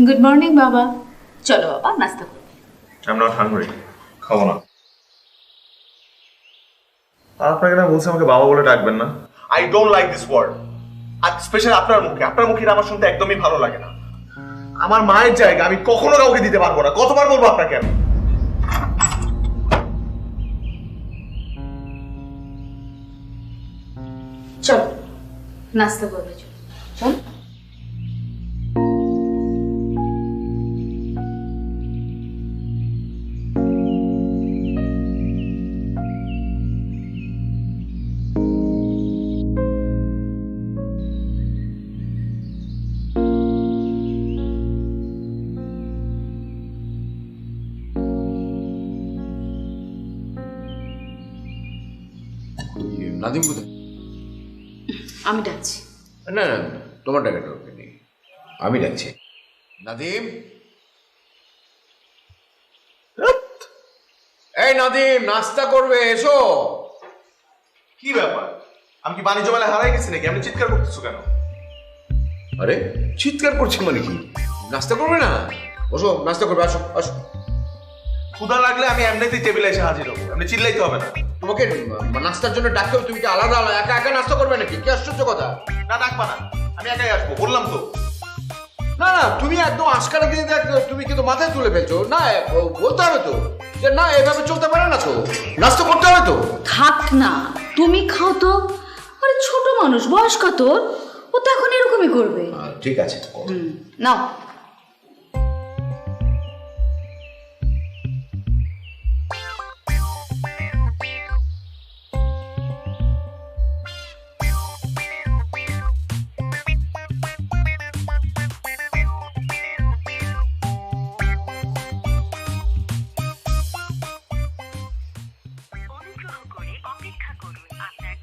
Good morning বাবা। চলো বাবা নাস্তা করো। I'm not hungry. খাবো না। আপনাকে না বলছি আমাকে বাবা বলে ডাকবেন না। I don't like this word. আর স্পেশাল আপনার মুখে আমার শুনতে একদমই ভালো লাগে না। আমার মায়ের জায়গা আমি কখনো কাউকে দিতে পারবো না। কতবার বলবো আপনাকে আমি? চলো নাস্তা করবে। চল নাদিম কোথায়? আমি ডাকছি। না না তোমার টাকা দরকার নেই, আমি ডাকছি। নাদিম, এই নাদিম, নাস্তা করবে, এসো। কি ব্যাপার? আমি কি বাণিজ্য মেলায় হারাই গেছি নাকি? আপনি চিৎকার করতেছো কেন? আরে চিৎকার করছি মানে কি? নাস্তা করবে না? বসো, নাস্তা করবে, আসো আসো। ক্ষুধা লাগলে আমি এমনিতেই টেবিলে এসে হাজির হবো, আপনি চিল্লাইতে হবে না। তোমাকে নাস্তার জন্য ডাকতেও তুমি কি আলাদা আলাদা একা একা নাস্তা করবে নাকি? কি আশ্চর্য কথা। না ডাকবা না, আমি একাই আসবো, বললাম তো। না না, তুমি একদম আশকারা দিয়ে দেখ, তুমি কিন্তু মাথায় তুলে ফেলছো। না বলতে হবে তো যে না, এভাবে চলতে পারে না তো, নাস্তা করতে হবে তো। থাক না, তুমি খাও তো। আরে ছোট মানুষ, বয়স কত? ও তো এখন এরকমই করবে। ঠিক আছে, নাও।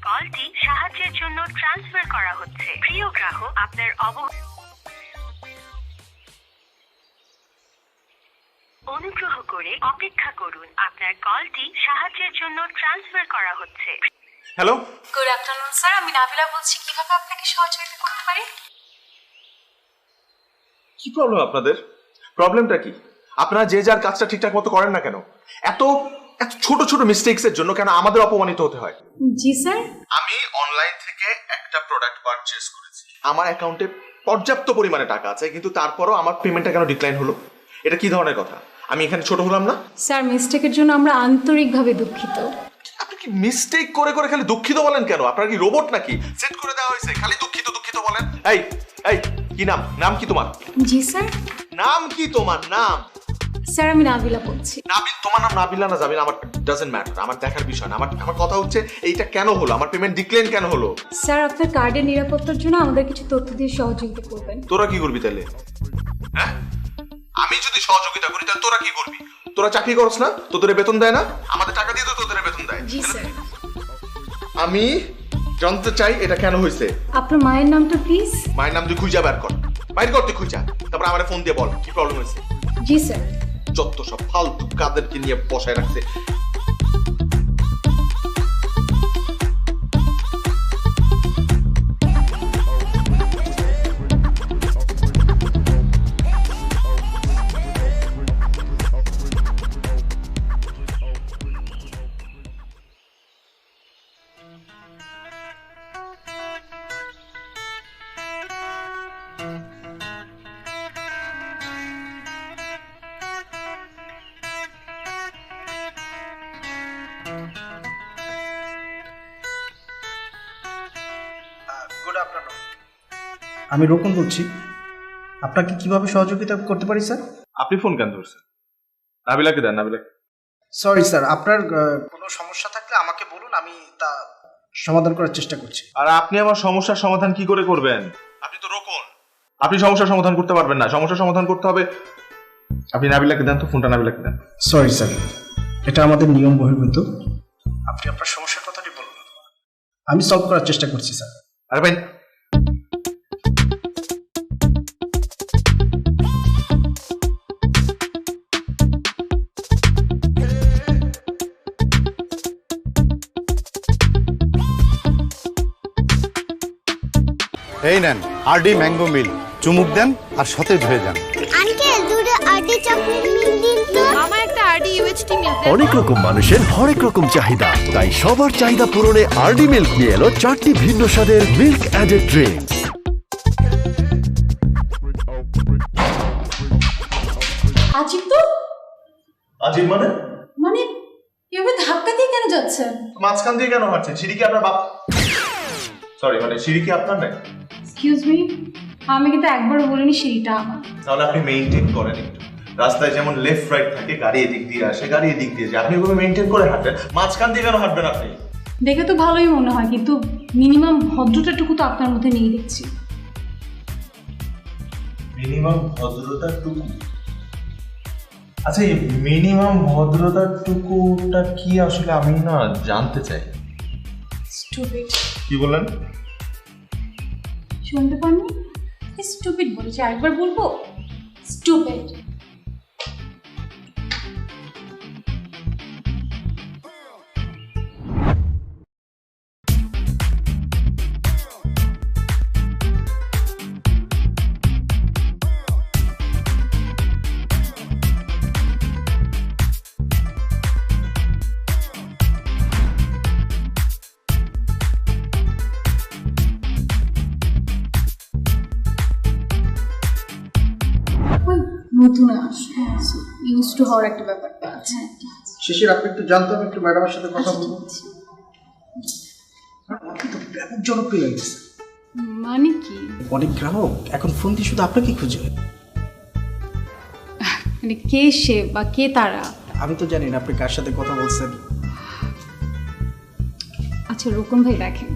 কলটি সাহায্যের জন্য ট্রান্সফার করা হচ্ছে। প্রিয় গ্রাহক, আপনার অনুগ্রহ করে অপেক্ষা করুন। আপনার কলটি সাহায্যের জন্য ট্রান্সফার করা হচ্ছে। হ্যালো, গুড আফটারনুন স্যার, আমি নাবিলা বলছি। কিভাবে আপনাকে সহযোগিতা করতে পারি? কি প্রবলেম আপনাদের? প্রবলেমটা কি? আপনারা যে যার কাজটা ঠিকঠাক মতো করেন না কেন? এত এত ছোট ছোট মিস্টেকস এর জন্য কেন আমাদের অপমানিত হতে হয়? জি স্যার। আমি অনলাইন থেকে একটা প্রোডাক্ট পারচেজ করেছি, আমার অ্যাকাউন্টে পর্যাপ্ত পরিমাণে টাকা আছে, কিন্তু তারপরও আমার পেমেন্টটা কেন ডিক্লাইন হলো? এটা কি ধরনের কথা? আমি এখানে ছোট হলাম না? স্যার, মিস্টেকের জন্য আমরা আন্তরিকভাবে দুঃখিত। আপনি কি মিস্টেক করে করে খালি দুঃখিত বলেন কেন? আপনার কি রোবট নাকি? সেট করে দেওয়া হয়েছে, খালি দুঃখিত দুঃখিত বলেন। এই এই কি নাম? নাম কি তোমার? জি স্যার। নাম কি তোমার? নাম? স্যার, আমি নাবিলা বলছি। তোমার নাম নাবিলা না জাবিলা আমার ডাজন্ট ম্যাটার, আমার দেখার বিষয় না। আমার কথা হচ্ছে এইটা কেন হলো, আমার পেমেন্ট ডিক্লাইন কেন হলো? স্যার, আপনার কার্ডের নিরাপত্তার জন্য আমাদের কিছু তথ্য দিয়ে সহযোগিতা করবেন। তোরা কি করবি তাহলে? হ্যাঁ, আমি যদি সহযোগিতা করি তাহলে তোরা কি করবি? তোরা চাকরি করছ না? তোদের বেতন দেয় না? আমাদের টাকা দিয়ে তো তোদের বেতন দেয়। জি স্যার। আমি জানতে চাই এটা কেন হয়েছে। আপনার মায়ের নামটা প্লিজ। মায়ের নাম তুই খুঁজা বের কর, বাইর কর, তুই খুঁজা, তারপর আমার ফোন দিয়ে বল কি প্রবলেম হয়েছে। জি স্যার। যত সব ফালতু কাদেরকে নিয়ে বসায় রাখছে। গুড আফটারনুন, আমি রোকন বলছি। আপনাকে কিভাবে সহযোগিতা করতে পারি স্যার? আপনি ফোন কেন ধরছেন? নাবিলাকে দেন, নাবিলাকে। সরি স্যার, আপনার কোনো সমস্যা থাকলে আমাকে বলুন, আমি তা সমাধান করার চেষ্টা করছি। আর আপনি আমার সমস্যার সমাধান কি করে করবেন? আপনি তো রোকন, আপনি সমস্যার সমাধান করতে পারবেন না। সমস্যার সমাধান করতে হবে, আপনি নাবিলাকে দেন তো ফোনটা, নাবিলাকে দেন। সরি স্যার, এটা আমাদের নিয়ম বহির্ভূত। আপনি আপনার সমস্যার কথাটি বলুন, আমি সলভ করার চেষ্টা করছি স্যার। আরে ভাই, এই নেন আরডি ম্যাঙ্গো মিল, চুমুক দেন আর সতেজ হয়ে যান। আঙ্কেল দুটো আরডি চকলেট মিল দিন তো। আমার একটা আরডি ইউএচটি মিল্ক দেন। অনেক রকম মানুষের হরেক রকম চাহিদা, তাই সবার চাহিদা পূরণে আরডি মিল্ক নিয়ে এলো 4টি ভিন্ন স্বাদের মিল্ক অ্যাডেড ড্রিঙ্কস। আজিব তো, আজিব মানে? মানে এভাবে ধাক্কা দিয়ে কেন যাচ্ছেন? মাঝখান দিয়ে কেন হাঁটছেন? সিঁড়ি কি আপনার বাপ? সরি, মানে সিঁড়ি কি আপনার নাই? এক্সকিউজ মি, আমি কিন্তু একবারও বলিনি সিঁড়িটা আমার। তাহলে আপনি মেইনটেইন করেন একটু। রাস্তায় যেমন লেফট রাইট থাকে, গাড়ি এদিক দিয়ে আসে, গাড়ি এদিক দিয়ে যায়, আপনি ওভাবে মেইনটেইন করে হাঁটেন। মাঝখান দিয়ে কেন হাঁটবেন আপনি? দেখে তো ভালোই মনে হয়, কিন্তু মিনিমাম ভদ্রতাটুকু তো আপনার মধ্যে নেই দেখছি। মিনিমাম ভদ্রতাটুকু? আচ্ছা, এই মিনিমাম ভদ্রতাটুকুটা কি আসলে আমি না জানতে চাই। স্টুপিড। কি বললেন? শুনতে পাননি? স্টুপিড বলেছি, আরেকবার বলবো? স্টুপিড। নতুন আসছে, ইউজ টু হওয়ার একটা ব্যাপারটা আছে। শিশির, আপনি একটু জানতো, আমি একটু ম্যাডামের সাথে কথা বলবো। আপনি তো ব্যাপক জনপ্রিয় লাগছে। মানে কি? অনেক গ্রাহক এখন ফোন দিয়ে শুধু আপনাকে খুঁজে। মানে কে সে বা কে তারা? আমি তো জানি না আপনি কার সাথে কথা বলছেন। আচ্ছা রোকন ভাই, দেখেন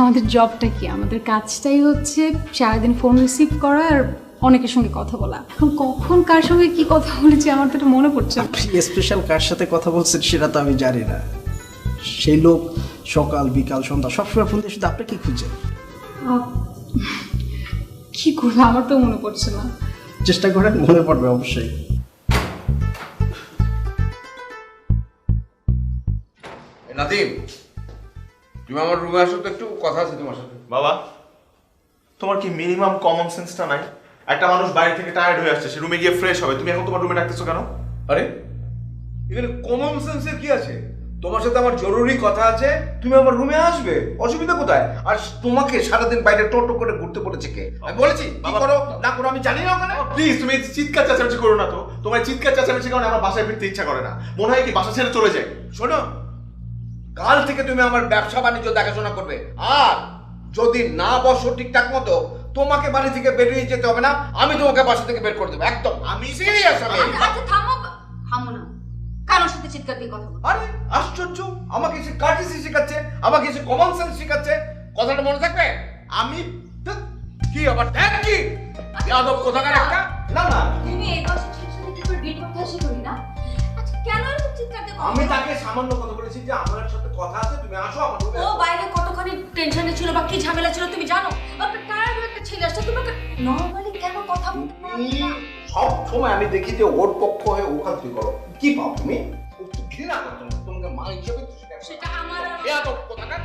আমাদের জবটা কি, আমাদের কাজটাই হচ্ছে সারাদিন ফোন রিসিভ করা আর অনেকের সঙ্গে কথা বলা। এখন কখন কার সঙ্গে কি কথা বলেছি আমার তো এটা মনে পড়ছে না। আপনি স্পেশাল কার সাথে কথা বলছেন সেটা তো আমি জানি না। সেই লোক সকাল বিকাল সন্ধ্যা সবসময় ফোন দিয়ে শুধু আপনাকে খুঁজে। কি করবে আমার তো মনে পড়ছে না। চেষ্টা করেন, মনে পড়বে অবশ্যই। নাদিম, তুমি আমার রুমে আসো তো, একটু কথা আছে তোমার সাথে। বাবা, তোমার কি মিনিমাম কমন সেন্সটা নাই? একটা মানুষ বাইরে থেকে টায়ার্ড হয়ে আসছে, সে রুমে গিয়ে ফ্রেশ হবে, তুমি এখন তোমার রুমে রাখতেছো কেন? আরে এখানে কমন সেন্সের কি আছে? তোমার সাথে আমার জরুরি কথা আছে, তুমি আমার রুমে আসবে, অসুবিধা কোথায়? আর তোমাকে সারাদিন বাইরে টোটো করে ঘুরতে পড়েছে কে? আমি বলেছি কি করো না করো আমি জানি না। ওখানে প্লিজ তুমি চিৎকার চেঁচামেচি করো না তো। তোমার চিৎকার চেঁচামেচি কারণে আমার বাসায় ফিরতে ইচ্ছা করে না, মনে হয় কি বাসা ছেড়ে চলে যায়। শোনো, কাল থেকে তুমি আমার ব্যবসা বাণিজ্য দেখাশোনা করবে, আর যদি না বসো ঠিকঠাক মতো তোমাকে বাড়ি থেকে বেরিয়ে যেতে হবে না, আমি তোমাকে বাসা থেকে বের করে দেবো একদম। আমি সিরিয়াস। আমি থামো না, কারোর সাথে চিৎকার দিয়ে কথা বলো। আরে আশ্চর্য, আমাকে সে কার্টিসি শেখাচ্ছে, আমাকে সে কমন সেন্স শেখাচ্ছে, কথাটা মনে থাকবে। আমি কি আবার দেখ কি যাদব কোথাকার একটা। না না, তুমি এই বয়সে ছেলের সাথে কি করে ডেট করতে আসি করি না? আচ্ছা কেন এরকম চিৎকার দিয়ে কথা আমি বলো? তাকে সামান্য কথা বলেছি যে আমার সাথে কথা আছে, তুমি আসো আমার রুমে। ও বাইরে কতখানি টেনশনে ছিল বা কি ঝামেলা ছিল তুমি জানো? একটা টায়ার্ড একটা ছেলে আসছে, তুমি নরমালি কেন কথা বলতে পারো না? সব সময় আমি দেখি যে ওর পক্ষ হয়ে ওখান থেকে করো। কি পাও তুমি? ঘৃণা করছো, তোমাকে মা হিসেবে সেটা আমার বেয়াদব কোথাকার।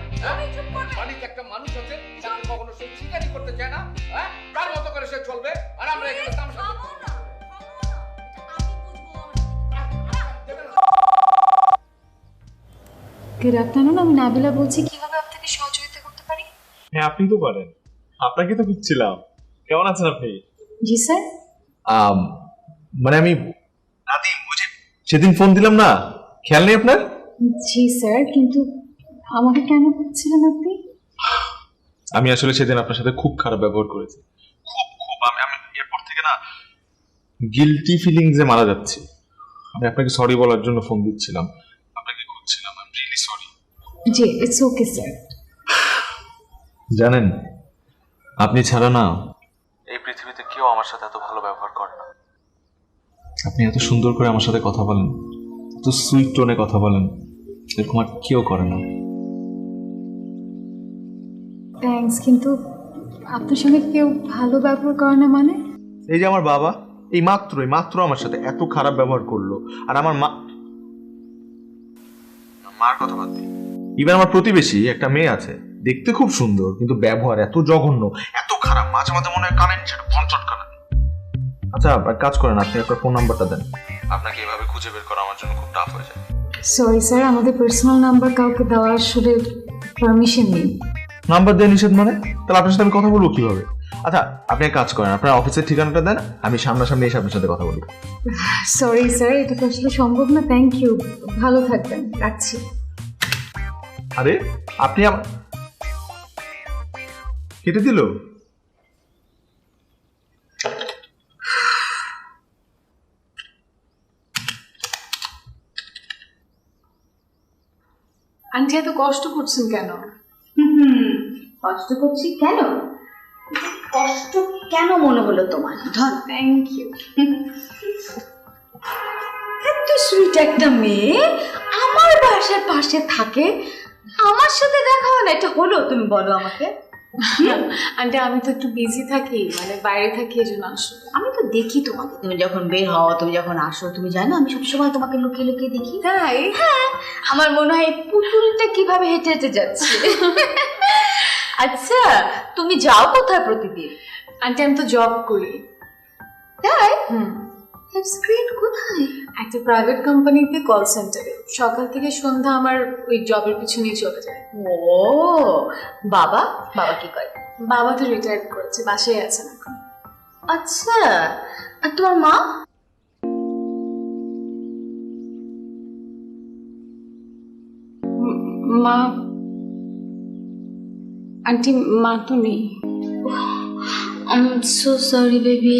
বাড়িতে একটা মানুষ আছে যাকে কখনো সে স্বীকারই করতে চায় না, হ্যাঁ? তার মতো করে সে চলবে, আর আমরা এখানে তামাশা দেখছি। গুড আফটারনুন, আমি নাবিলা বলছি, কিভাবে আপনাকে সহযোগিতা করতে পারি? হ্যাঁ, আপনি তো পারেন, আপনাকে তো খুঁজছিলাম। কেমন আছেন আপনি? জি স্যার। মানে আমি নাদিম, বুঝি সেদিন ফোন দিলাম না, খেয়াল নেই আপনার? জি স্যার, কিন্তু আমাকে কেন খুঁজছিলেন আপনি? আমি আসলে সেদিন আপনার সাথে খুব খারাপ ব্যবহার করেছি, খুব আমি এরপর থেকে না গিলটি ফিলিংসে মারা যাচ্ছি। আমি আপনাকে সরি বলার জন্য ফোন দিচ্ছিলাম, আপনাকে খুঁজছিলাম। I am really sorry. G, it's okay sir. জানেন, আপনি ছাড়া না এই পৃথিবীতে কেউ আমার সাথে এত ভালো ব্যবহার করে না। আপনি এত সুন্দর করে আমার সাথে কথা বলেন, এত সুইট টোনে কথা বলেন, এরকম আর কেউ করে না। থ্যাঙ্কস, কিন্তু আপনার সঙ্গে কেউ ভালো ব্যবহার করে না মানে? এই যে আমার বাবা এই মাত্র আমার সাথে এত খারাপ ব্যবহার করলো, আর আমার মার কথা বাদ দিই, ইভেন আমার প্রতিবেশী একটা মেয়ে আছে, দেখতে খুব সুন্দর কিন্তু ব্যবহার এত জঘন্য, এত খারাপ। খারাপ, মাঝে মাঝে মনে হয় কানে সেটা ফোন চটকানা। আচ্ছা এক কাজ করেন, আপনি আপনার ফোন নাম্বারটা দেন। আপনাকে এভাবে খুঁজে বের করা আমার জন্য খুব টাফ হয়ে যায়। সরি স্যার, আমাদের পার্সোনাল নাম্বার কাউকে দেওয়া আসলে পারমিশন নেই। নাম্বার দিয়ে নিষেধ মানে? তাহলে আপনার সাথে আমি কথা বলবো কিভাবে? আচ্ছা আপনি এক কাজ করেন, আপনার অফিসের ঠিকানাটা দেন, আমি সামনাসামনি এসে আপনার সাথে কথা বলবো। সরি স্যার, এটা তো আসলে সম্ভব না। থ্যাংক ইউ, ভালো থাকবেন, রাখছি। আরে আপনি আমার কেটে দিল। আন্টি এত কষ্ট করছেন কেন? কষ্ট করছি কেন? কষ্ট কেন মনে হলো তোমার? ধর। Thank you. এত সুইট একটা মেয়ে আমার বাসার পাশে থাকে, আমার সাথে দেখা হয় না, এটা হলো? তুমি বলো আমাকে। আন্টি আমি তো একটু বিজি থাকি, মানে বাইরে থাকি, এই জন্য আসলে। আমি তো দেখি তোমাকে, তুমি যখন বের হও, তুমি যখন আসো, তুমি জানো আমি সবসময় তোমাকে লুকিয়ে লুকিয়ে দেখি। তাই? হ্যাঁ, আমার মনে হয় পুতুলটা কিভাবে হেঁটে হেঁটে যাচ্ছে। আচ্ছা তুমি যাও কোথায় প্রতিদিন? আন্টি আমি তো জব করি। তাই? হুম। স্ক্রিন কোথায়? একটা প্রাইভেট কোম্পানিতে কল সেন্টারে। সকাল থেকে সন্ধ্যা আমার ওই জবের পিছনেই চলে যায়। ও বাবা, বাবা কি করে? বাবা তো রিটায়ার করেছে, বাসায় আছেন এখন। আচ্ছা, আর তোমার মা? মা, আন্টি মা তো নেই। I am so sorry baby.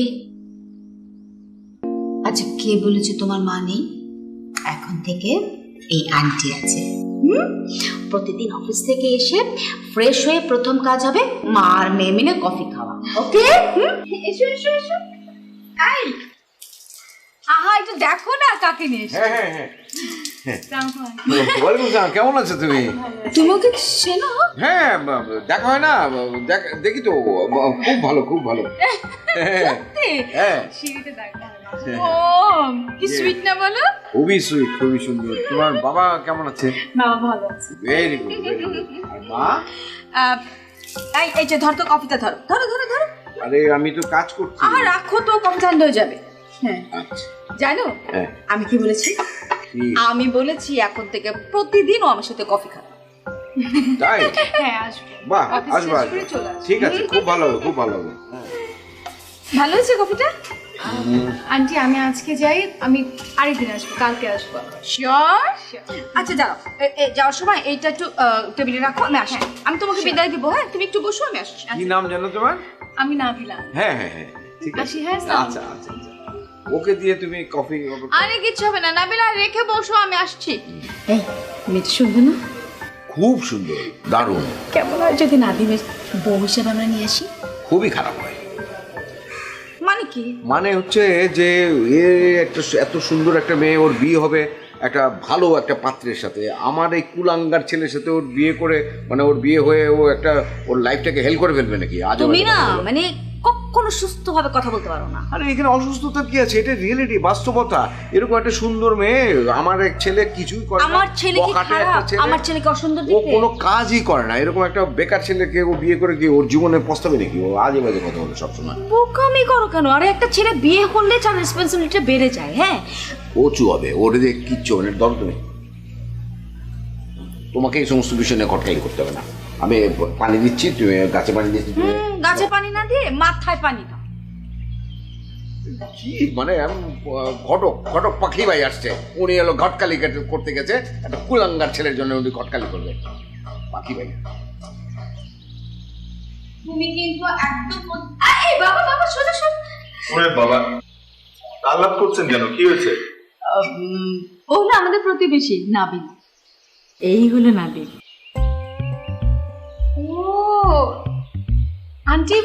আচ্ছা কে বলেছে তোমার মা নেই? এখন থেকে এই আন্টি আছে। প্রতিদিন অফিস থেকে এসে ফ্রেশ হয়ে প্রথম কাজ হবে মা আর মেয়ে মিলে কফি খাওয়া। ওকে? এসো এসো এসো। আই আহা, একটু দেখো না কাকে নিয়ে এসে। হ্যাঁ হ্যাঁ হ্যাঁ। ওয়ালাইকুম আসসালাম, কেমন আছো তুমি? তুমি ওকে চেনো? হ্যাঁ দেখা হয় না, দেখি তো। খুব ভালো খুব ভালো। হ্যাঁ সিঁড়িতে দেখা। ও কি সুইট না বলো? খুবই সুইট, খুবই সুন্দর। তোমার বাবা কেমন আছে? বাবা ভালো আছে। Very good very good. আর মা? এই যে ধর তো কফিটা, ধরো ধরো ধরো ধরো। আরে আমি তো কাজ করছি। আহা রাখো তো, কফি ঠান্ডা হয়ে যাবে। হ্যাঁ জানো আমি কি বলেছি? আমি বলেছি এখন থেকে প্রতিদিন ও আমার সাথে কফি খাবে। তাই? হ্যাঁ আসবো। বাহ, আসবো আসবো। ঠিক আছে, খুব ভালো হবে খুব ভালো হবে। ভালো হয়েছে কফিটা? আন্টি আমি আজকে যাই, আমি আরেকদিন আসবো, কালকে আসবো। শিওর? আচ্ছা যাও, যাওয়ার সময় এইটা একটু টেবিলে রাখো, আমি আসি। আমি তোমাকে বিদায় দিব। হ্যাঁ তুমি একটু বসো, আমি আসছি। কি নাম জানো তোমার? আমি না দিলাম। হ্যাঁ হ্যাঁ হ্যাঁ ঠিক আছে। আসি। হ্যাঁ আচ্ছা আচ্ছা ওকে দিয়ে তুমি কফি। আরে কিছু হবে না, নাবিলা রেখে বসো, আমি আসছি। এই মেয়েটা শুনবে না? খুব সুন্দর, দারুণ। কেমন হয় যদি নাদিমের বউ হিসেবে আমরা নিয়ে আসি? খুবই খারাপ হয়। মানে কি? মানে হচ্ছে যে একটা এত সুন্দর একটা মেয়ে, ওর বিয়ে হবে একটা ভালো একটা পাত্রের সাথে। আমার এই কুলাঙ্গার ছেলের সাথে ওর বিয়ে করে, মানে ওর বিয়ে হয়ে ও একটা ওর লাইফটাকে হেল করে ফেলবে নাকি? আজ তুমি না মানে কখনো সুস্থভাবে কথা বলতে পারো না। আরে এখানে অসুস্থতা কি আছে? এটা রিয়েলিটি, বাস্তবতা। এরকম একটা সুন্দর মেয়ে, আমার এক ছেলে কিছুই করে না। আমার ছেলে কি খারাপ? আমার ছেলেকে অসুন্দর ও দেখতে? কোনো কাজই করে না। এরকম একটা বেকার ছেলেকে ও বিয়ে করে কি ওর জীবনে পস্তাবে নাকি? ও আজে বাজে কথা বলে সবসময়। বোকামি করো কেন? আরে একটা ছেলে বিয়ে করলে তার রেসপন্সিবিলিটি বেড়ে যায়। হ্যাঁ ও চুয়াবে, ওর দিয়ে কিচ্ছু হবে না। দরকার নেই, তোমাকে এই সমস্ত বিষয় নিয়ে খটকাই করতে হবে না। আমি পানি দিচ্ছি, তুমি গাছে পানি দিচ্ছি। গাছে পানি না দিয়ে মাথায় পানি দাও। কি মানে ঘটক ঘটক পাখি ভাই আসছে, উনি এলো ঘটকালি করতে গেছে। একটা কুলাঙ্গার ছেলের জন্য উনি ঘটকালি করবে। পাখি ভাই তুমি কিন্তু একদম এই বাবা বাবা সোজা সর। ওরে বাবা, আলাপ করছেন কেন? কি হয়েছে? ও না আমাদের প্রতিবেশী নাবিল। এই হলো নাবিল। ও আন্টি,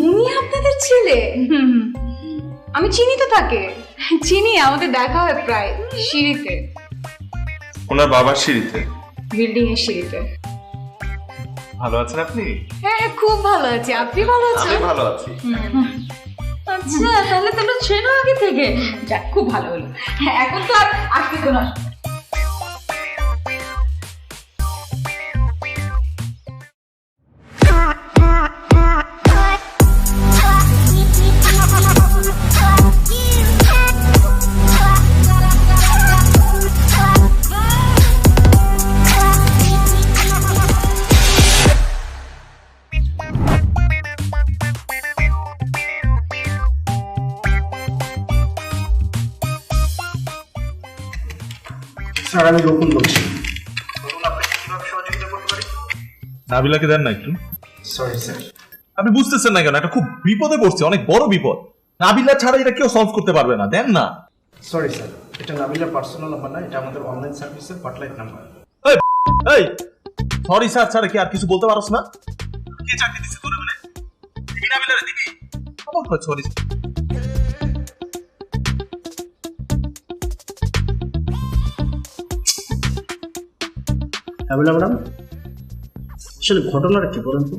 উনি আপনাদের ছেলে? আমি চিনি তো তাকে, চিনি, আমাদের দেখা হয় প্রায় সিঁড়িতে। ওনার বাবার সিঁড়িতে? বিল্ডিং এর সিঁড়িতে। ভালো আছেন আপনি? হ্যাঁ খুব ভালো আছি, আপনি ভালো আছেন? আমি ভালো আছি। আচ্ছা তাহলে তোমরা চেনো আগে থেকে? যাক খুব ভালো হলো। হ্যাঁ এখন তো আর আসতে তো না। স্যার আমি রকুন বলছি। নাবিলাকে দেন না একটু। Sorry sir. আপনি বুঝতেছেন না কেন? একটা খুব বিপদে পড়ছে, অনেক বড় বিপদ। নাবিলা ছাড়া এটা কেউ সলভ করতে পারবে না, দেন না। সরি স্যার, এটা নাবিলার পার্সোনাল নাম্বার না, এটা আমাদের অনলাইন সার্ভিসের হটলাইন নাম্বার। এই সরি স্যার ছাড়া কি আর কিছু বলতে পারছ না? কে চাকরি দিছে তোরে? মানে দিবি নাবিলারে দিবি? খবর কই? সরি নাবিলা ম্যাডাম, আসলে ঘটনাটা কি বলেন তো?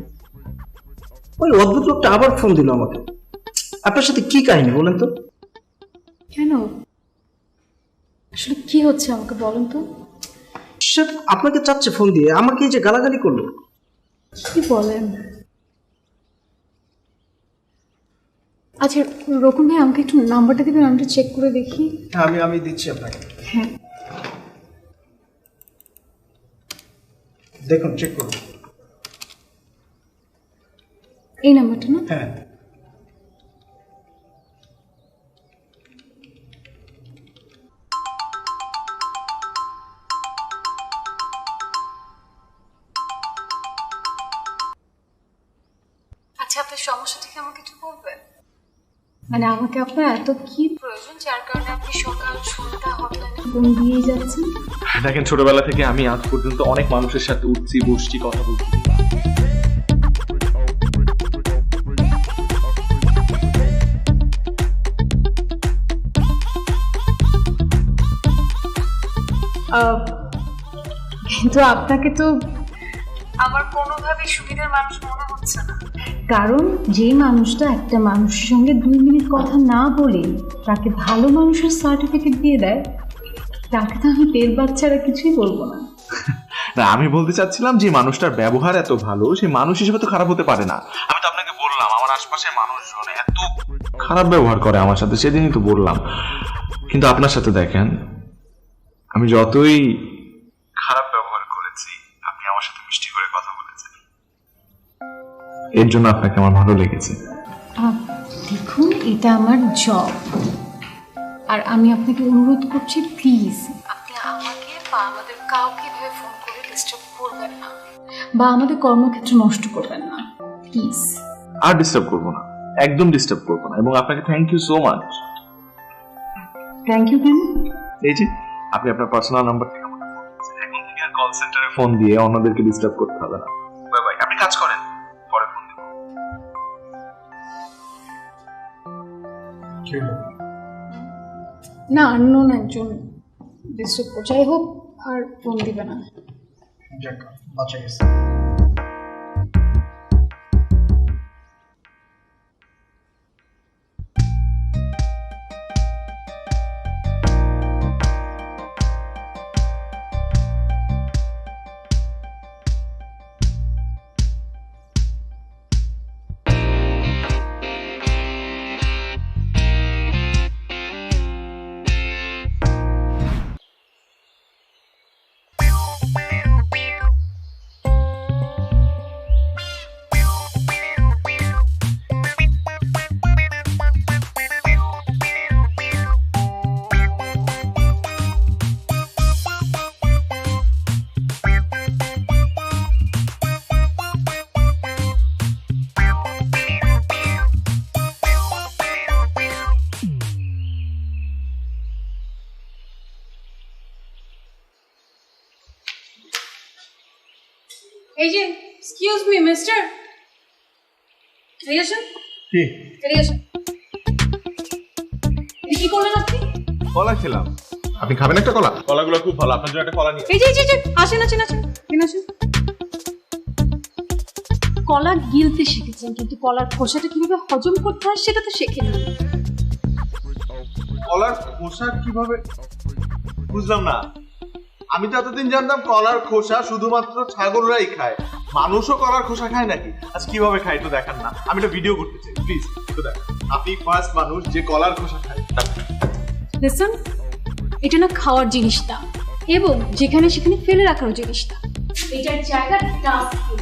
ওই অদ্ভুত লোকটা আবার ফোন দিল আমাকে। আপনার সাথে কি কাহিনী বলেন তো? কেন? আসলে কি হচ্ছে আমাকে বলেন তো? সে আপনাকে চাচ্ছে ফোন দিয়ে, আমাকে এই যে গালাগালি করলো। কি বলেন? আচ্ছা রকম ভাই, আমাকে একটু নাম্বারটা দিবেন, আমি একটু চেক করে দেখি। হ্যাঁ আমি দিচ্ছি আপনাকে। হ্যাঁ দেখুন, চেক করুন। এই নাম্বারটা না? হ্যাঁ। আচ্ছা আপনার সমস্যাটা কি আমাকে একটু বলবেন? মানে আমাকে আপনার এত কি প্রয়োজন যার কারণে আপনি সকাল সন্ধ্যা হটলাইনে ফোন দিয়ে যাচ্ছেন? দেখেন, ছোটবেলা থেকে আমি আজ পর্যন্ত অনেক মানুষের সাথে উঠছি, বসছি, কথা বলছি। কিন্তু আপনাকে তো আমার কোনোভাবে সুবিধার মানুষ মনে হচ্ছে না, কারণ যে মানুষটা একটা মানুষের সঙ্গে 2 মিনিট কথা না বলে তাকে ভালো মানুষের সার্টিফিকেট দিয়ে দেয়, তাকে তো আমি তেল বাচ্চারা কিছুই বলবো না। না, আমি বলতে চাচ্ছিলাম যে মানুষটার ব্যবহার এত ভালো, সে মানুষ হিসেবে তো খারাপ হতে পারে না। আমি তো আপনাকে বললাম আমার আশপাশের মানুষজন এত খারাপ ব্যবহার করে আমার সাথে, সেদিনই তো বললাম। কিন্তু আপনার সাথে দেখেন, আমি যতই খারাপ ব্যবহার করেছি, আপনি আমার সাথে মিষ্টি করে কথা বলেছেন, এর জন্য আপনাকে আমার ভালো লেগেছে। দেখুন, এটা আমার জব, আর আমি আপনাকে অনুরোধ করছি প্লিজ আপনি আমাকে বা আমাদের কাউকে ভেবে ফোন করে ডিস্টার্ব করবেন না, বা আমাদের কর্মক্ষেত্র নষ্ট করবেন না প্লিজ। আর ডিস্টার্ব করবো না, একদম ডিস্টার্ব করবো না। এবং আপনাকে thank you so much. Thank you কেন? এই যে আপনি আপনার পার্সোনাল নাম্বার থেকে আমাকে ফোন করেছেন, এখন থেকে আর কল সেন্টারে ফোন দিয়ে অন্যদেরকে ডিস্টার্ব করতে হবে না। Bye bye. আপনি কাজ করেন, পরে ফোন দেব। না, আননোন একজন ডিস্টার্ব করছে, যাই হোক আর ফোন দিবে না। যাক, বাঁচা গেছে। এই যে এক্সকিউজ মি মিস্টার, রিলেশন কি রিলেশন কি করলেন আপনি? কলা খেলাম। আপনি খাবেন একটা কলা? কলাগুলো খুব ভালো, আপনার জন্য একটা কলা নিয়ে। এই যে আসেন আসেন আসেন আসেন। কলা গিলতে শিখেছেন, কিন্তু কলার খোসাটা কিভাবে হজম করতে হয় সেটা তো শেখেননি। কলার খোসা কিভাবে? বুঝলাম না। আমি তো এতদিন জানতাম কলার খোসা শুধুমাত্র ছাগলরাই খায়, মানুষও কলার খোসা খায় নাকি? আজ কিভাবে খায় একটু দেখান না, আমি একটা ভিডিও করতে চাই, প্লিজ একটু দেখান। আপনি ফার্স্ট মানুষ যে কলার খোসা খায়। লিসন, এটা না খাওয়ার জিনিস না, এবং যেখানে সেখানে ফেলে রাখার জিনিস না, এটার জায়গা ডাস্টবিন।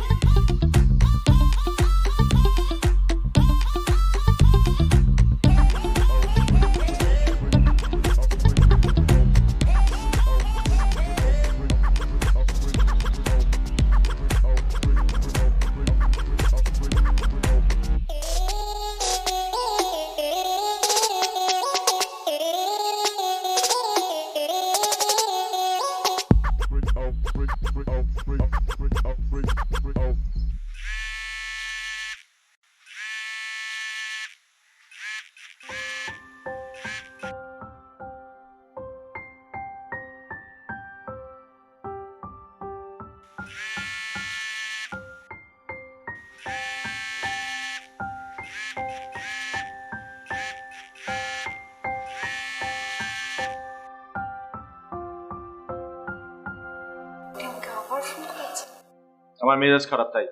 আমার মেজাজ খারাপ তাই।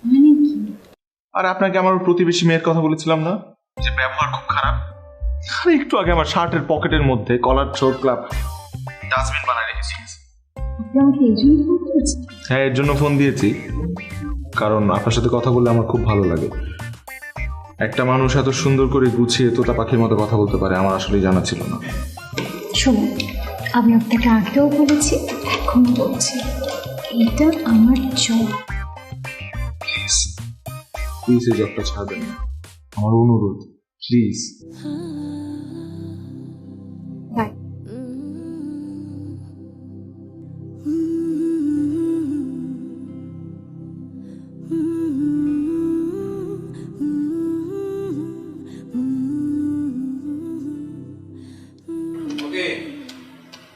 মানে কি? আর আপনাকে আমার প্রতিবেশী মেয়ের কথা বলেছিলাম না, যে ব্যবহার খুব খারাপ। আরে একটু আগে আমার শার্টের পকেটের মধ্যে কলার ছোট ক্লাব ডাস্টবিন বানায় রেখেছি। আপনি আমাকে এই জন্য ফোন করেছেন? হ্যাঁ, এর জন্য ফোন দিয়েছি, কারণ আপনার সাথে কথা বললে আমার খুব ভালো লাগে। একটা মানুষ এত সুন্দর করে গুছিয়ে তোতা পাখির মতো কথা বলতে পারে, আমার আসলে জানা ছিল না। শুনুন, আমি আপনাকে আগেও বলেছি, এখনো বলছি, এটা আমার জব। প্লিজ প্লিজ এই জবটা ছাড়বেন না, আমার অনুরোধ, প্লিজ। বাই।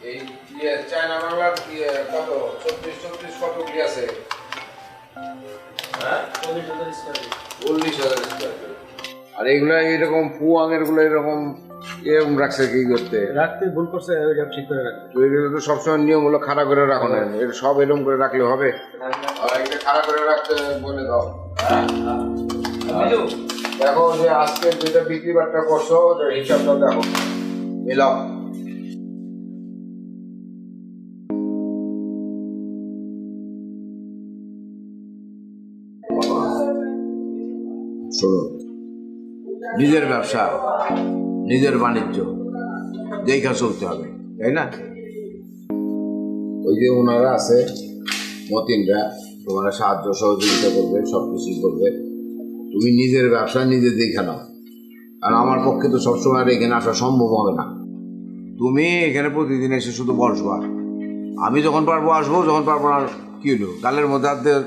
এই চায়না বাংলার কত 34 কত কি আছে? হ্যাঁ 40,000 স্কয়ার ফিট। আর এগুলা এরকম পুয়াঙের গুলো এরকম এরকম রাখছে কি করতে? রাখতে ভুল করছে, ঠিক করে রাখতে। এগুলো তো সবসময় নিয়ম হলো খাড়া করে রাখো না, এটা সব এরকম করে রাখলে হবে? আর এটা খাড়া করে রাখতে বলে দাও। দেখো যে আজকে যেটা বিক্রি বাট্টা করছো ওটার হিসাবটা দেখো, মিলাও। শোনো, নিজের ব্যবসা নিজের বাণিজ্য দেখা চলতে হবে, তাই না? ওই যে ওনারা আছে মতিনরা, তোমার সাহায্য সহযোগিতা করবে, সব কিছুই করবে। তুমি নিজের ব্যবসা নিজে দেখে নাও, আর আমার পক্ষে তো সবসময় আর এখানে আসা সম্ভব হবে না। তুমি এখানে প্রতিদিন এসে শুধু বসবা, আমি যখন পারবো আসবো, যখন পারবো আর কি হলো, গালের মধ্যে হাত দিয়ে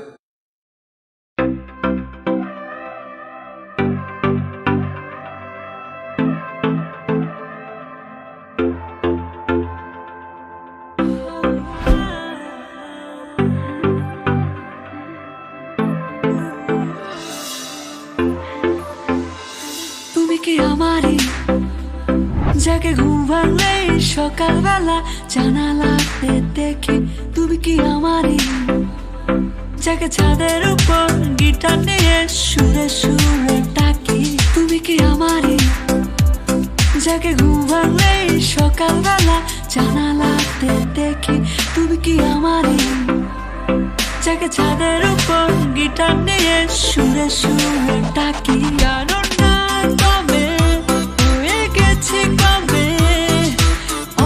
জাগে ঘুম ভাঙলে সকালবেলা জানালাতে দেখি তুমি কি আমারই, জাগে ছাদের উপর গিটার নিয়ে সুরে সুরে ডাকি তুমি কি আমারই, জাগে ঘুম ভাঙলে সকালবেলা জানালাতে দেখি তুমি কি আমারই, জাগে ছাদের উপর গিটার নিয়ে সুরে সুরে ডাকি। জানো না তবে হয়ে গেছে কবে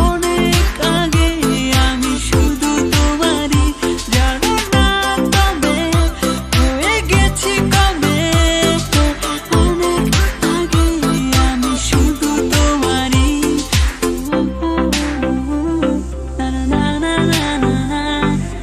অনেক আগে আমি শুধু তোমারই, জানো না তবে হয়ে গেছে কবে অনেক আগে আমি শুধু তোমারই। না না না না না না না না না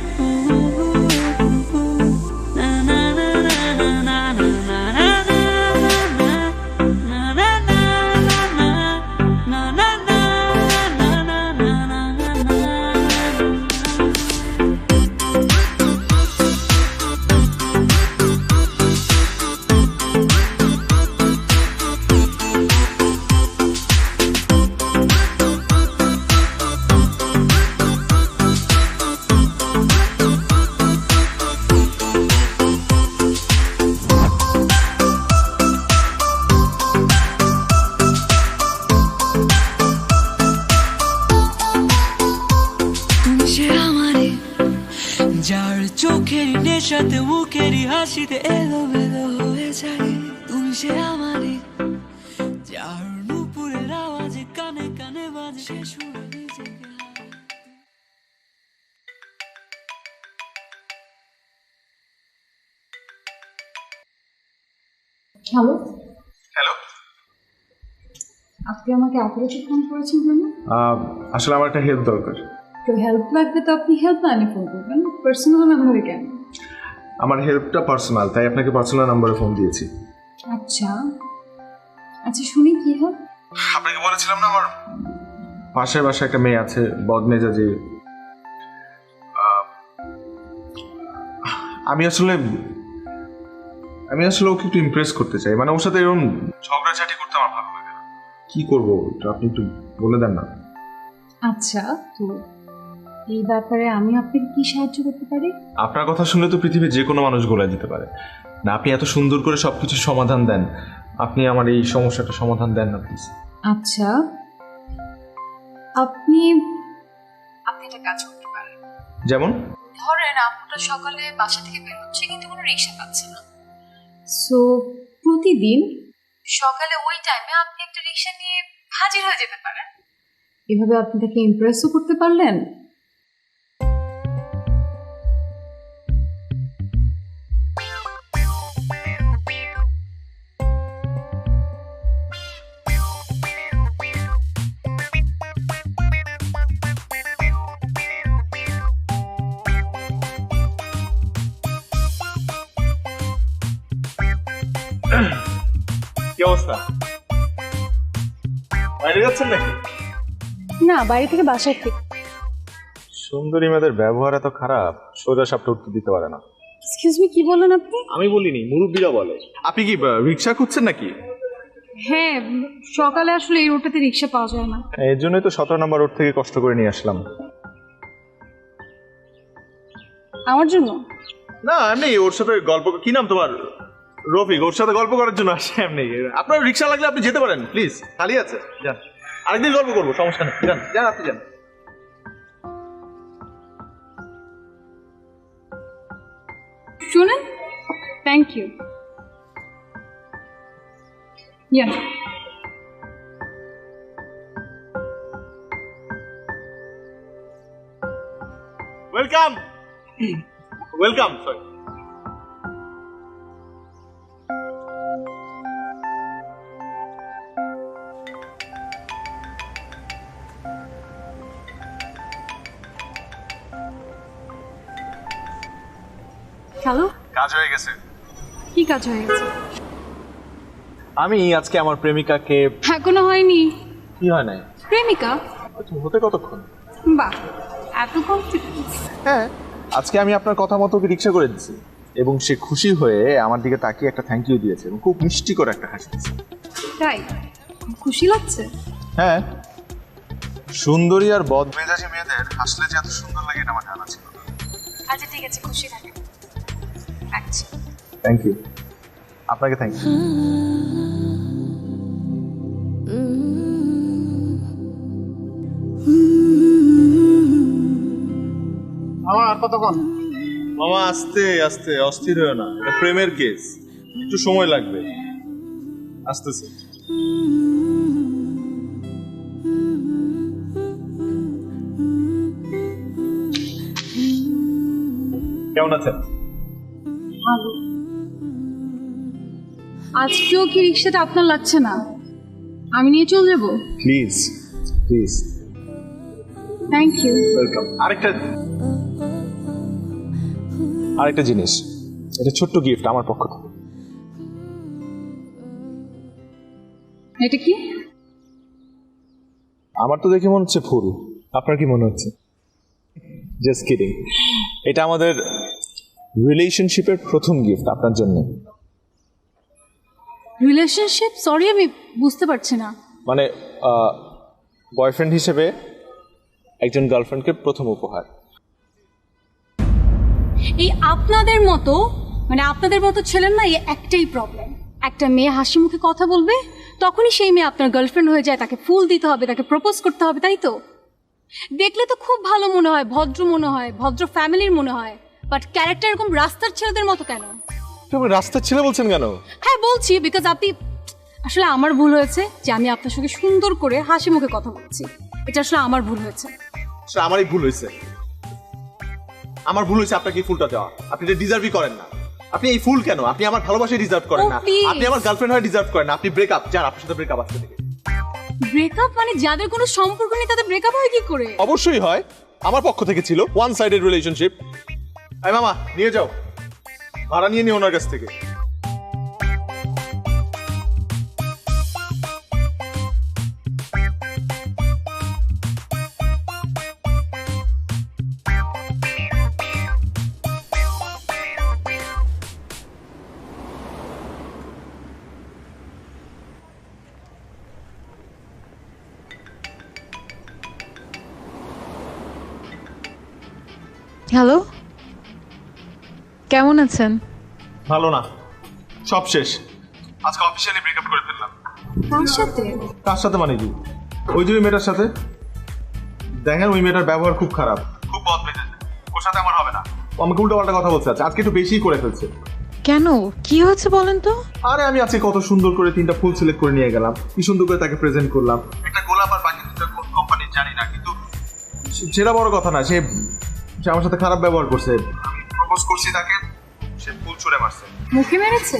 যার চোখের নেশাতে মুখেরই হাসিতে এলোমেলো হয়ে যায় তুমি সে আমারই, যার নুপুরের আওয়াজে কানে কানে বাজে সে সুরে নিজেকে। হ্যালো হ্যালো, আপনি আমাকে এত কিছু ফোন করেছেন কেন? আসলে আমার একটা হেল্প দরকার। তো হেল্প লাগবে তো আপনি হেল্প লাইনে ফোন করবেন, পার্সোনাল নাম্বারে কেন? আমার হেল্পটা পার্সোনাল, তাই আপনাকে পার্সোনাল নাম্বারে ফোন দিয়েছি। আচ্ছা আচ্ছা, শুনি কি হেল্প? আপনাকে বলেছিলাম না আমার পাশের বাসায় একটা মেয়ে আছে বদমেজাজি। আমি আসলে ওকে একটু ইমপ্রেস করতে চাই, মানে ওর সাথে এরকম ঝগড়াঝাটি করতে আমার ভালো লাগে না। কি করবো আপনি একটু বলে দেন না। আচ্ছা, তো এই ব্যাপারে আমি আপনাকে কি সাহায্য করতে পারি? আপনার কথা শুনলে তো পৃথিবীর যে কোনো মানুষ গোলায় দিতে পারে না। আপনি এত সুন্দর করে সবকিছু সমাধান দেন, আপনি আমার এই সমস্যাটা সমাধান দেন না প্লিজ। আচ্ছা, আপনি একটা কাজ করতে পারেন। যেমন? ধরেন আপুটা সকালে বাসা থেকে বের হচ্ছে কিন্তু কোনো রিক্সা পাচ্ছে না, সো প্রতিদিন সকালে ওই টাইমে আপনি একটা রিক্সা নিয়ে হাজির হয়ে যেতে পারেন। এভাবে আপনি তাকে ইমপ্রেসও করতে পারলেন। কি অবস্থা? বাইরে যাচ্ছেন নাকি? না, বাইরে থেকে বাসায় ঠিক। সুন্দরী মেয়েদের ব্যবহার এত খারাপ, সোজা সাপটা উত্তর দিতে পারে না। এক্সকিউজ মি, কি বলেন আপনি? আমি বলিনি, মুরব্বীরা বলে। আপনি কি রিক্সা খুঁজছেন নাকি? হ্যাঁ, সকালে আসলে এই রোডটাতে রিক্সা পাওয়া যায় না। এর জন্যই তো 17 নম্বর রোড থেকে কষ্ট করে নিয়ে আসলাম। আমার জন্য না, এমনি ওর সাথে গল্প। কি নাম তোমার? রফিক। ওর সাথে গল্প করার জন্য আসে এমনি। আপনার রিক্সা লাগলে আপনি যেতে পারেন, প্লিজ। খালি আছে, যান। আরেকদিন গল্প করবো, সমস্যা নেই। যান যান, আপনি যান। শুনেন, thank you. Yeah. Welcome. Welcome, sorry. Hello, কাজ হয়ে গেছে। কি কাজ হয়ে গেছে? আমি আজকে আমার প্রেমিকাকে। এখনো হয়নি। কি হয় নাই? প্রেমিকা হতে কতক্ষণ? বাহ, এত কনফিডেন্স। হ্যাঁ, আজকে আমি আপনার কথা মতো ওকে রিক্সা করে দিচ্ছি এবং সে খুশি হয়ে আমার দিকে তাকিয়ে একটা থ্যাংক ইউ দিয়েছে এবং খুব মিষ্টি করে একটা হাসি দিয়েছে। তাই খুশি লাগছে? হ্যাঁ, সুন্দরী আর বদমেজাজি মেয়েদের হাসলে যে এত সুন্দর লাগে এটা আমার জানা ছিল না। আচ্ছা ঠিক আছে, খুশি থাকেন। আচ্ছা, থ্যাংক ইউ। আপনাকে থ্যাংক ইউ। আমার আর কতক্ষণ? মামা আস্তে আস্তে, অস্থির হয়েও না, এটা প্রেমের কেস, একটু সময় লাগবে। আসতেছে। কেমন আছেন? ভালো। আজকেও কি রিক্সাটা আপনার লাগছে না? আমি নিয়ে চলে যাবো। Please please. Thank you. Welcome. আরেকটা জিনিস, এটা ছোট্ট গিফট আমার পক্ষ থেকে। এটা কি? আমার তো দেখে মনে হচ্ছে ফুল, আপনার কি মনে হচ্ছে? Just kidding. এটা আমাদের রিলেশনশিপের প্রথম গিফট আপনার জন্য। রিলেশনশিপ? সরি, আমি বুঝতে পারছি না। মানে বয়ফ্রেন্ড হিসেবে একজন গার্লফ্রেন্ডকে প্রথম উপহার। এই আপনাদের মতো ছেলের না, এই একটাই প্রবলেম। একটা মেয়ে হাসি মুখে কথা বলবে, তখনই সেই মেয়ে আপনার গার্লফ্রেন্ড হয়ে যায়, তাকে ফুল দিতে হবে, তাকে প্রপোজ করতে হবে, তাই তো? দেখলে তো খুব ভালো মনে হয়, ভদ্র মনে হয়, ভদ্র ফ্যামিলির মনে হয়, বাট ক্যারেক্টার এরকম রাস্তার ছেলেদের মতো কেন? রাস্তার ছেলে বলছেন কেন? হ্যাঁ বলছি, বিকজ আপনি আসলে, আমার ভুল হয়েছে যে আমি আপনার সঙ্গে সুন্দর করে হাসি মুখে কথা বলছি। এটা আসলে আমার ভুল হয়েছে। আমারই ভুল হয়েছে। আমার ভুল হয়েছে আপনাকে এই ফুলটা দেওয়া। আপনি এটা ডিজার্ভই করেন না। আপনি এই ফুল কেন? আপনি আমার ভালোবাসায় ডিজার্ভ করেন না। আপনি আমার গার্লফ্রেন্ড হয়ে ডিজার্ভ করেন না। আপনি ব্রেকআপ। যান, আপনার সাথে ব্রেকআপ আজকে থেকে। ব্রেকআপ মানে যাদের কোনো সম্পর্ক নেই তাদের ব্রেকআপ হয় কি করে? অবশ্যই হয়। আমার পক্ষ থেকে ছিল ওয়ান সাইডেড রিলেশনশিপ। এই মামা, নিয়ে যাও, ভাড়া নিয়ে নিও ওনার কাছ থেকে। হ্যালো, কেমন আছেন? ভালো না, সব শেষ। আজকে অফিসিয়ালি ব্রেকআপ করে ফেললাম। কার সাথে? কার সাথে মানে কি? ওই যে ওই মেয়েটার সাথে। দেখেন ওই মেয়েটার ব্যবহার খুব খারাপ, খুব বদ মেজাজ। ওর সাথে আমার হবে না। ও আমাকে উল্টো পাল্টা কথা বলছে, আজকে একটু বেশিই করে ফেলছে। কেন, কি হয়েছে বলেন তো? আরে আমি আজকে কত সুন্দর করে 3টা ফুল সিলেক্ট করে নিয়ে গেলাম, কি সুন্দর করে তাকে প্রেজেন্ট করলাম। একটা গোলাপ আর বাকি 2টা কোন কোম্পানির জানি না, কিন্তু সেটা বড় কথা না। সে আমার সাথে খারাপ ব্যবহার করছে। আমি প্রপোজ করছি তাকে, সে ফুল ছুঁড়ে মারছে। মুখে মেরেছে?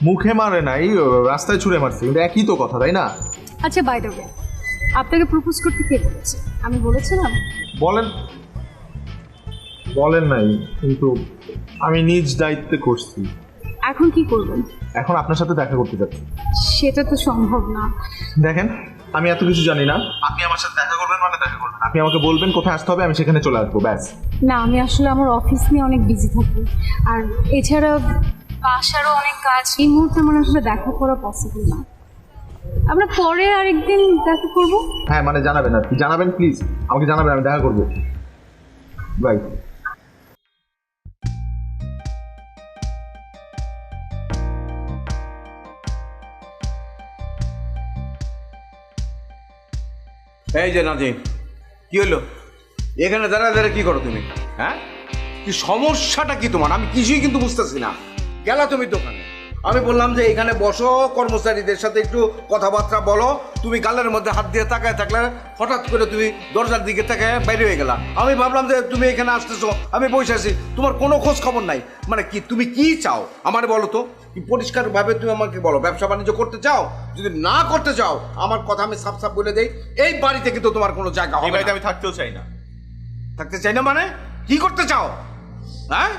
মুখে মারে নাই, রাস্তায় ছুঁড়ে মারছে, কিন্তু একই তো কথা, তাই না? আচ্ছা, বাই দ্য ওয়ে, আপনাকে প্রপোজ করতে কে বলেছে? আমি বলেছিলাম? বলেন নাই, কিন্তু আমি নিজ দায়িত্বে করছি। এখন কি করবেন? এখন আপনার সাথে দেখা করতে যাচ্ছি। সেটা তো সম্ভব না। দেখেন, আমি এত কিছু জানি না। আপনি আমার সাথে দেখা করবেন মানে দেখা করবেন। আপনি আমাকে বলবেন কোথায় আসতে হবে, আমি সেখানে চলে আসবো, ব্যাস। না, আমি আসলে আমার অফিস নিয়ে অনেক বিজি থাকি, আর এছাড়া বাসারও অনেক কাজ। এই মুহূর্তে আমার আসলে দেখা করা পসিবল না। আমরা পরে আরেকদিন দেখা করব। হ্যাঁ, মানে জানাবেন, আর কি জানাবেন, প্লিজ আমাকে জানাবেন, আমি দেখা করবো। বাই। এই যে নাজিম, কি হলো? এখানে দাঁড়ায় দাঁড়ায় কি করো তুমি? হ্যাঁ, কি সমস্যাটা কি তোমার? আমি কিছুই কিন্তু বুঝতেছি না। গেলা তুমি দোকানে, আমি বললাম যে এখানে বসো, কর্মচারীদের সাথে একটু কথাবার্তা বলো। তুমি গালের মধ্যে হাত দিয়ে তাকায় থাকলে হঠাৎ করে তুমি দরজার দিকে তাকায় বাইরে হয়ে গেলা। আমি ভাবলাম যে তুমি এখানে আসতেছো, আমি বসে আছি, তোমার কোনো খোঁজ খবর নাই। মানে কি, তুমি কি চাও আমার বলো তো? কি পরিষ্কারভাবে তুমি আমাকে বলো, ব্যবসা বাণিজ্য করতে চাও? যদি না করতে চাও, আমার কথা আমি সাফ সাফ বলে দেই, এই বাড়িতে কিন্তু তোমার কোনো জায়গা হবে না। আমি থাকতেও চাই না। থাকতে চাই না মানে কি করতে চাও? হ্যাঁ,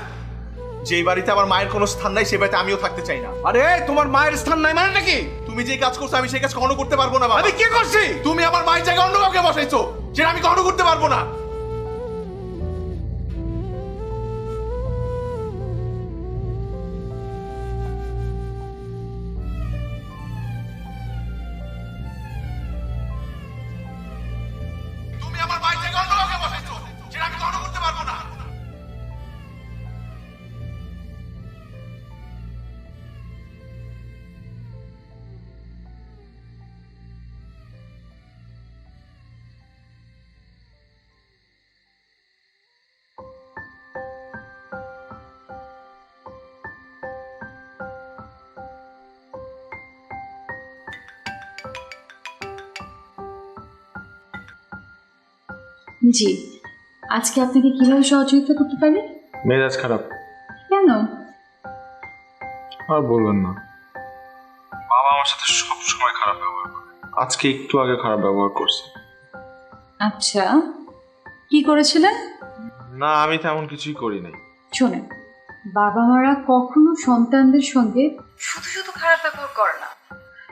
যে বাড়িতে আমার মায়ের কোনো স্থান নাই, সে বাড়িতে আমিও থাকতে চাই না। আরে তোমার মায়ের স্থান নাই মানে নাকি? তুমি যে কাজ করছো আমি সেই কাজ কখনো করতে পারবো না। আমি কি করছি? তুমি আমার মায়ের জায়গায় অন্য কাউকে বসাইছো, সেটা আমি কখনো করতে পারবো না। তুমি আমার মায়ের জায়গায় অন্য কাউকে বসাইছো, সেটা আমি কখনো করতে পারবো না। জি, আজকে আপনাকে কিভাবে সহযোগিতা করতে পারি? মেজাজ খারাপ। কেন? আর বলবেন না, বাবা আমার সাথে সব সময় খারাপ ব্যবহার করে। আজকে একটু আগে খারাপ ব্যবহার করছে। আচ্ছা, কি করেছিলেন? না, আমি তেমন কিছুই করি নাই। শোনেন, বাবা মারা কখনো সন্তানদের সঙ্গে শুধু শুধু খারাপ ব্যবহার করে না।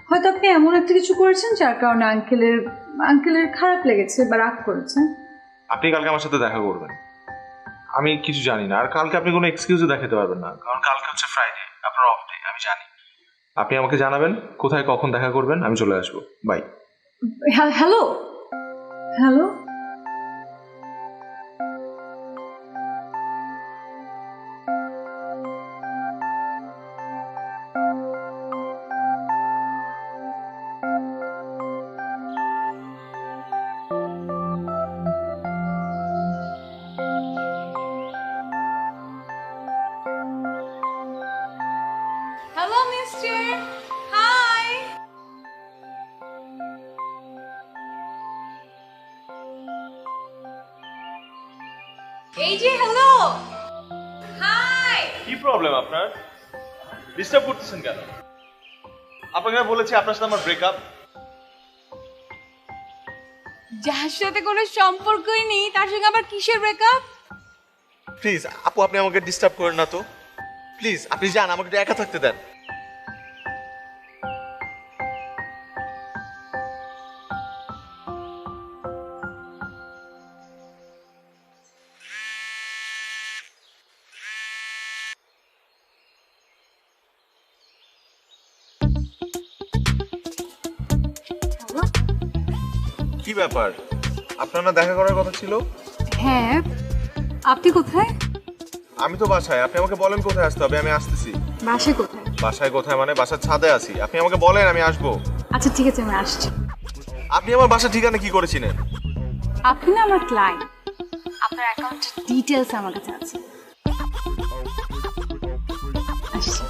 হয়তো আপনি এমন একটা কিছু করেছেন যার কারণে আঙ্কেলের খারাপ লেগেছে বা রাগ করেছেন। আপনি কালকে আমার সাথে দেখা করবেন। আমি কিছু জানি না, আর কালকে আপনি কোনো এক্সকিউজও দেখাতে পারবেন না, কারণ কালকে হচ্ছে ফ্রাইডে, আপনার অফ ডে, আমি জানি। আপনি আমাকে জানাবেন কোথায় কখন দেখা করবেন, আমি চলে আসবো। Bye. Hello hello, hello mister, hi. এই যে হ্যালো, হাই। কি প্রবলেম আপনার? ডিস্টার্ব করতেছেন কেন? আপনাকে আমি বলেছি আপনার সাথে আমার ব্রেকআপ। যার সাথে কোনো সম্পর্কই নেই তার সঙ্গে আবার কিসের ব্রেকআপ? প্লিজ আপু, আপনি আমাকে ডিস্টার্ব করেন না তো, প্লিজ আপনি যান, আমাকে একটু একা থাকতে দেন। কি ব্যাপার, আপনার না দেখা করার কথা ছিল? হ্যাঁ, আপনি কোথায়? আমি তো বাসায়, আপনি আমাকে বলেন কোথায় আসতে হবে, আমি আসতেছি। বাসায় কোথায়? বাসায় কোথায় মানে বাসার ছাদে আছি, আপনি আমাকে বলেন আমি আসবো। আচ্ছা ঠিক আছে, আমি আসছি। আপনি আমার বাসার ঠিকানা কি করে চিনেন? আপনি না আমার ক্লায়েন্ট, আপনার অ্যাকাউন্টের ডিটেইলস আমার কাছে আছে। আসছি।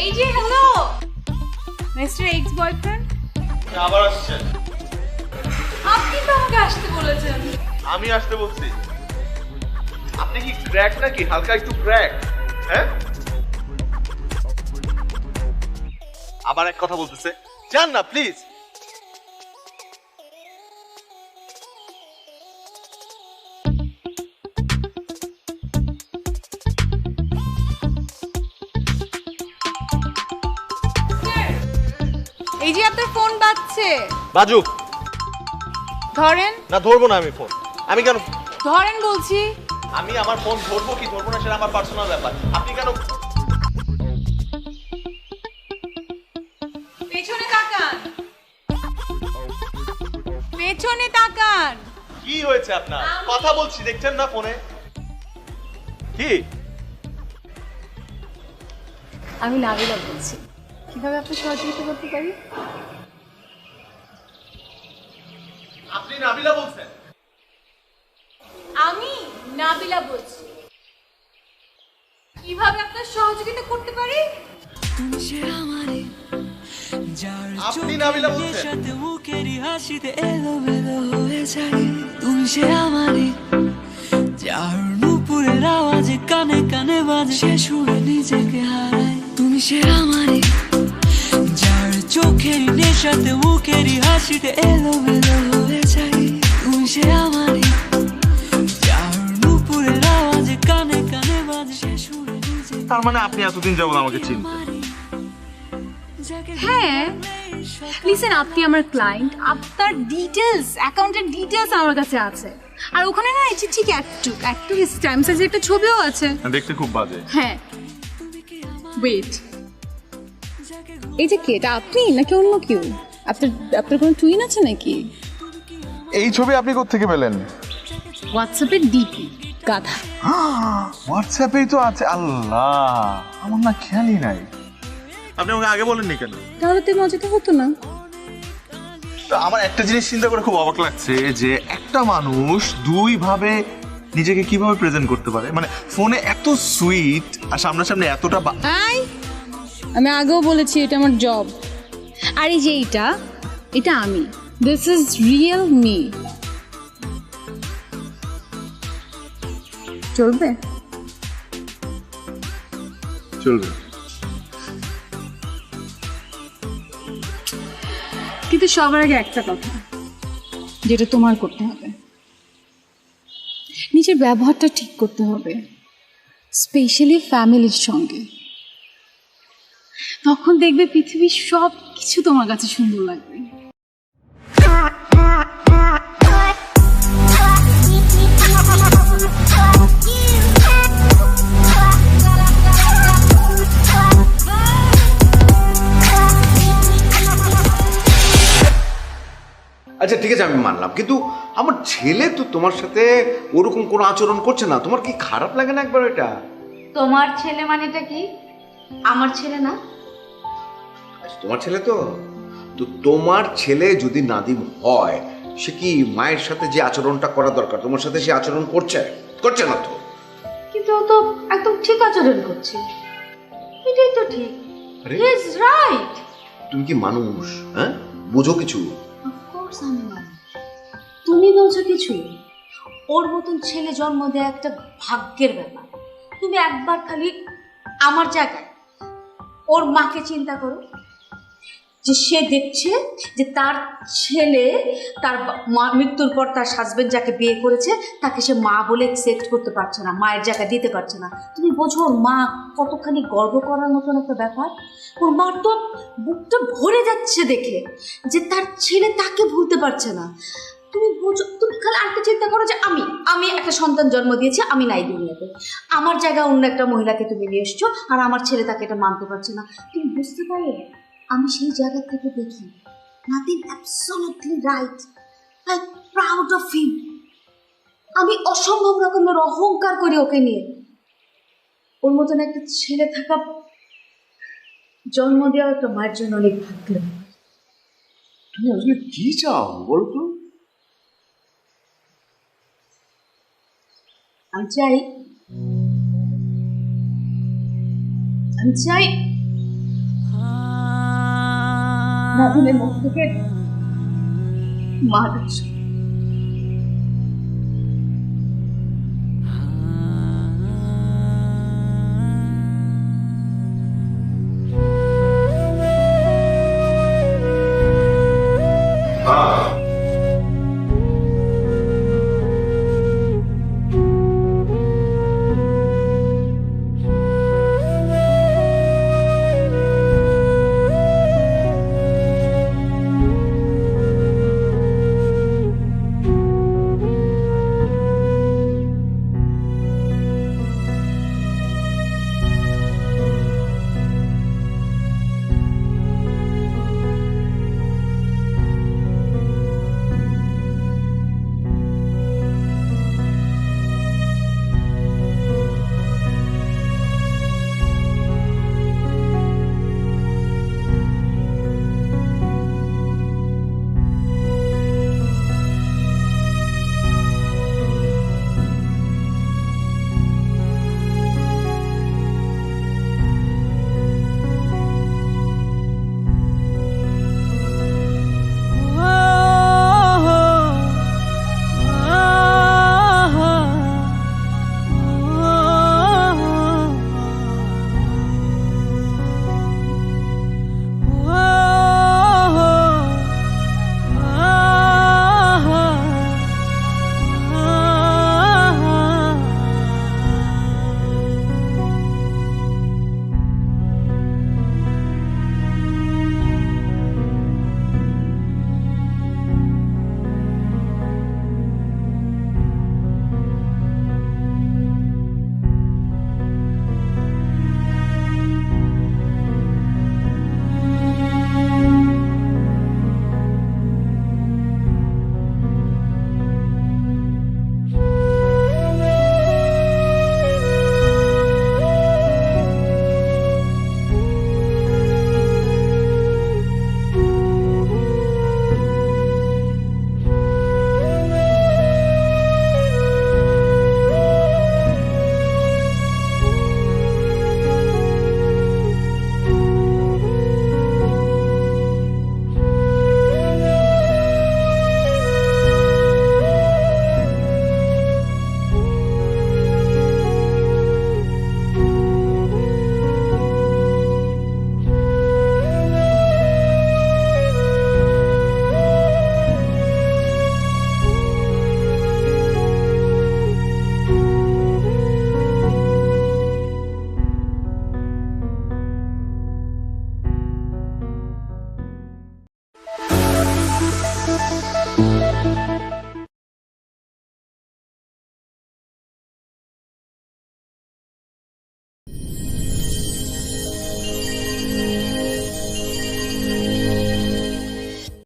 এই যে হ্যালো মিস্টার এক্স বয়ফ্রেন্ড, আবার আসছেন? আপনি তো আমাকে আসতে বলেছেন। আমি আসতে বলছি? আপনি কি ক্র্যাক নাকি, হালকা একটু ক্র্যাক? হ্যাঁ, আবার এক কথা বলতেছে, যান না প্লিজ। এই যে আপনার ফোন বাজছে, বাজুক। ধরেন। না ধরবো না আমি ফোন। আমি কেন? ধরেন বলছি। আমি আমার ফোন ধরবো কি ধরবো না সেটা আমার পার্সোনাল ব্যাপার, আপনি কেন? পেছনে তাকান, পেছনে তাকান। কি হয়েছে আপনার? কথা বলছি দেখছেন না ফোনে? কি? আমি নাবিলা বলছি, কিভাবে আপনি সহযোগিতা করতে পারি? আপনি নাবিলা বলছেন? আমি নাবিলা বলছি, কিভাবে আপনার সহযোগিতা করতে পারি? তুমি সে আমারে যার আপনি নাবিলা বলছেন? চোখের সাথে মুখেরই হাসিতে এলোমেলো হয়ে যায়। তুমি সে আমারে যার নুপুরের আওয়াজে কানে কানে বাজে, সে সুরে নিজেকে হারায়। তুমি সে আমারে যার চোখের নেশাতে মুখেরই হাসিতে এলোমেলো হয়ে যায়। তুমি সে আমারে যার নুপুরের আওয়াজে কানে কানে বাজে, সে সুরে নিজেকে। তার মানে আপনি এতদিন যাবত আমাকে চিনতেন? হ্যাঁ, লিসেন, আপনি আমার ক্লায়েন্ট, আপনার ডিটেইলস, অ্যাকাউন্টের ডিটেইলস আমার কাছে আছে। আর ওখানে না এই যে ঠিক একটু টাইম সাইজের একটা ছবিও আছে। দেখতে খুব বাজে। হ্যাঁ, ওয়েট, এই যে কে, এটা আপনি নাকি অন্য কেউ? আপনার কোনো টুইন আছে নাকি? এই ছবি আপনি কোত্থেকে পেলেন? হোয়াটসঅ্যাপের ডিপি, গাধা। হোয়াটসঅ্যাপেই তো আছে। আল্লাহ, আমার না খেয়ালই নাই। আপনি আমাকে আগে বলেননি কেন? তাহলে তো মজাটা হতো না। তো আমার একটা জিনিস চিন্তা করে খুব অবাক লাগছে যে একটা মানুষ দুই ভাবে নিজেকে কিভাবে প্রেজেন্ট করতে পারে। মানে ফোনে এত সুইট আর সামনাসামনি এতটা আমি আগেও বলেছি এটা আমার জব। আর এই যে এটা আমি, দিস ইজ রিয়েল মি। চলবে? চলবে। কিন্তু সবার আগে একটা কথা যেটা তোমার করতে হবে, নিজের ব্যবহারটা ঠিক করতে হবে, স্পেশালি ফ্যামিলির সঙ্গে। তখন দেখবে পৃথিবীর সব কিছু তোমার কাছে সুন্দর লাগবে। আচ্ছা ঠিক আছে, আমি মানলাম, কিন্তু আমার ছেলে তো তোমার সাথে ওরকম কোনো আচরণ করছে না। তোমার কি খারাপ লাগে না একবার এটা? তোমার ছেলে মানেটা কি? আমার ছেলে না? আচ্ছা, তোমার ছেলে তো তোমার ছেলে যদি নাদিম হয়, সে কি মায়ের সাথে যে আচরণটা করা দরকার তোমার সাথে সে আচরণ করছে না তো? কিন্তু ও তো একদম ঠিক আচরণ করছে, এটাই তো ঠিক। He is right. তুমি কি মানুষ? হ্যাঁ, বুঝো কিছু? অফকোর্স আমি মানুষ। তুমি বোঝো কিছু? ওর মতন ছেলে জন্ম দেয়া একটা ভাগ্যের ব্যাপার। তুমি একবার খালি আমার জায়গায় ওর মাকে চিন্তা করো, যে সে দেখছে যে তার ছেলে তার মৃত্যুর পর তার হাজবেন্ড যাকে বিয়ে করেছে তাকে সে মা বলে অ্যাকসেপ্ট করতে পারছে না, মায়ের জায়গা দিতে পারছে না। তুমি বোঝো ওর মা কতখানি গর্ব করার মতন একটা ব্যাপার। ওর মার তো বুকটা ভরে যাচ্ছে দেখে যে তার ছেলে তাকে ভুলতে পারছে না। তুমি বুঝো, তুমি খালি আরেকটা চিন্তা করো যে আমি একটা সন্তান জন্ম দিয়েছি, আমি নাই দুনিয়াতে, আমার জায়গায় অন্য একটা মহিলাকে তুমি নিয়ে এসছো, আর আমার ছেলে তাকে এটা মানতে পারছে না। তুমি বুঝতে পারো, আমি সেই জায়গা থেকে দেখি nothing absolutely right, I proud of him. আমি অসম্ভব রকমের অহংকার করি ওকে নিয়ে। ওর মতন একটা ছেলে থাকা, জন্ম দেওয়া একটা মায়ের জন্য অনেক ভাগ্য। তুমি আসলে কি চাও বলো তো? আমি চাই নাদিনের মুখ থেকে মা